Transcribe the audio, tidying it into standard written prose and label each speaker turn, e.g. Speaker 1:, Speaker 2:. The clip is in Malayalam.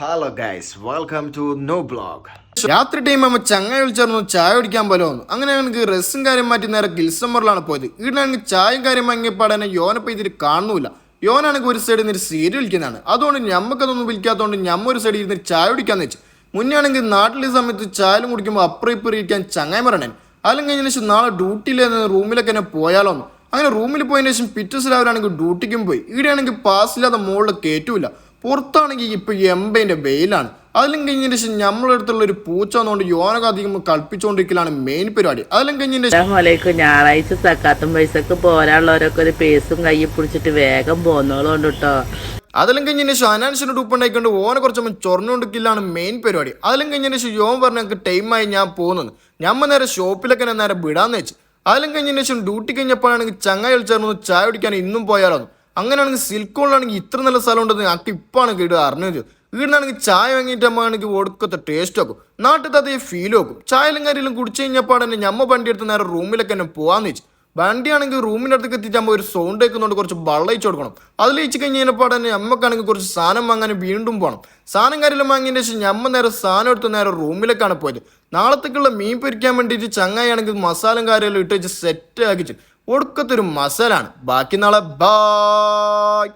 Speaker 1: Hello guys welcome to no blog.
Speaker 2: രാത്രി ടൈം ആകുമ്പോൾ ചങ്ങായി വിളിച്ചായിരുന്നു ചായ കുടിക്കാൻ പോലെ വന്നു. അങ്ങനെ എനിക്ക് റെസ്സും കാര്യം മാറ്റി നേരെ ഗിൽസമ്മറിലാണ് പോയത്. വീട്ടിലാണെങ്കിൽ ചായയും കാര്യം വാങ്ങിയപ്പാടനെ യോനപ്പം ഇതിൽ കാണുന്നില്ല. യോനാണെങ്കിൽ ഒരു സൈഡിൽ നിന്ന് സീരിയൽ വിളിക്കുന്നതാണ്. അതുകൊണ്ട് ഞമ്മക്കതൊന്നും വിളിക്കാത്തതുകൊണ്ട് ഞമ്മ ഒരു സൈഡിൽ ഇരുന്ന് ചായ കുടിക്കാന്ന് വെച്ചു. മുന്നേ ആണെങ്കിൽ നാട്ടിലെ സമയത്ത് ചായ കുടിക്കുമ്പോൾ അപ്പുറം ഇപ്പുറം ഇരിക്കാൻ ചങ്ങായി പറയണേ. അതെല്ലാം കഴിഞ്ഞ ശേഷം നാളെ ഡ്യൂട്ടിയിൽ റൂമിലൊക്കെ തന്നെ പോയാലോ എന്ന്. അങ്ങനെ റൂമിൽ പോയതിനു ശേഷം പിറ്റേഴ്സ് രാവിലാണെങ്കിൽ ഡ്യൂട്ടിക്കും പോയി. ഇവിടെയാണെങ്കിൽ പാസ്സില്ലാതെ മുകളിൽ കയറ്റൂല. പുറത്താണെങ്കിൽ ഇപ്പൊ എമ്പതിന്റെ വെയിലാണ്. അതിലും കഴിഞ്ഞതിന് ശേഷം നമ്മളെ അടുത്തുള്ള ഒരു പൂച്ച വന്നുകൊണ്ട് യോനക അധികം കളിപ്പിച്ചുകൊണ്ടിരിക്കലാണ് മെയിൻ പരിപാടി. അതിലും കഴിഞ്ഞതിന്
Speaker 3: ഞായറാഴ്ച സക്കാത്തും പൈസക്ക് പോരാനുള്ളവരൊക്കെ ഒരു പേസും കൈ പിടിച്ചിട്ട് വേഗം പോന്നോളുണ്ട് കേട്ടോ.
Speaker 2: അതിലും കഴിഞ്ഞതിന് ശേഷം അനാൻസിന്റെ ഡൂപ്പ് ഉണ്ടായിക്കൊണ്ട് ഓനെ കുറച്ച് ചൊറഞ്ഞുകൊണ്ടിരിക്കലാണ് മെയിൻ പരിപാടി. അതിലും കഴിഞ്ഞതിന് ശേഷം യോൻ പറഞ്ഞ എനിക്ക് ടൈമായി ഞാൻ പോകുന്നത്. ഞമ്മ നേരെ ഷോപ്പിലൊക്കെ നേരെ വിടാന്ന് വെച്ച്. അതിലും കഴിഞ്ഞതിന് ശേഷം ഡ്യൂട്ടി കഴിഞ്ഞപ്പോഴാണെങ്കിൽ ചങ്ങായി വിളിച്ചായിരുന്നു ചായ കുടിക്കാൻ ഇന്നും പോയാലോ. അങ്ങനെയാണെങ്കിൽ സിൽക്കോണിലാണെങ്കിൽ ഇത്ര നല്ല സ്ഥലം ഉണ്ടെന്ന് ഞങ്ങൾക്ക് ഇപ്പാണ് വീട് അറിഞ്ഞത്. വീടിനാണെങ്കിൽ ചായ വാങ്ങിയിട്ട് അമ്മയാണെങ്കിൽ ഒടുക്കത്തെ ടേസ്റ്റ് ആക്കും. നാട്ടിൽ അതേ ഫീൽ ആക്കും. ചായലും കാര്യമെല്ലാം കുടിച്ചു കഴിഞ്ഞപ്പോൾ തന്നെ ഞമ്മ വണ്ടി എടുത്ത് നേരെ റൂമിലൊക്കെ തന്നെ പോകാന്ന് വെച്ചു. വണ്ടിയാണെങ്കിൽ റൂമിൻ്റെ അടുത്തേക്ക് എത്തിച്ചാകുമ്പോൾ ഒരു സൗണ്ട് കേൾക്കുന്നുണ്ട്. കുറച്ച് വെള്ളം ഒഴിച്ചു കൊടുക്കണം. അതിൽ ഒഴിച്ച് കഴിഞ്ഞപ്പോൾ തന്നെ നമ്മക്കാണെങ്കിൽ കുറച്ച് സാധനം വാങ്ങാൻ വീണ്ടും പോകണം. സാധനം കാര്യമെല്ലാം വാങ്ങിയതിന് ശേഷം ഞമ്മ നേരെ സാധനം എടുത്ത് നേരെ റൂമിലേക്കാണ് പോയത്. നാളത്തേക്കുള്ള മീൻ പൊരിക്കാൻ വേണ്ടിയിട്ട് ചങ്ങായി ആണെങ്കിൽ മസാലയും കാര്യമെല്ലാം ഇട്ട് വെച്ച് സെറ്റ് ആക്കിച്ച് ഒടുക്കത്തൊരു മസാലാണ്. ബാക്കി നാളെ ബായ്.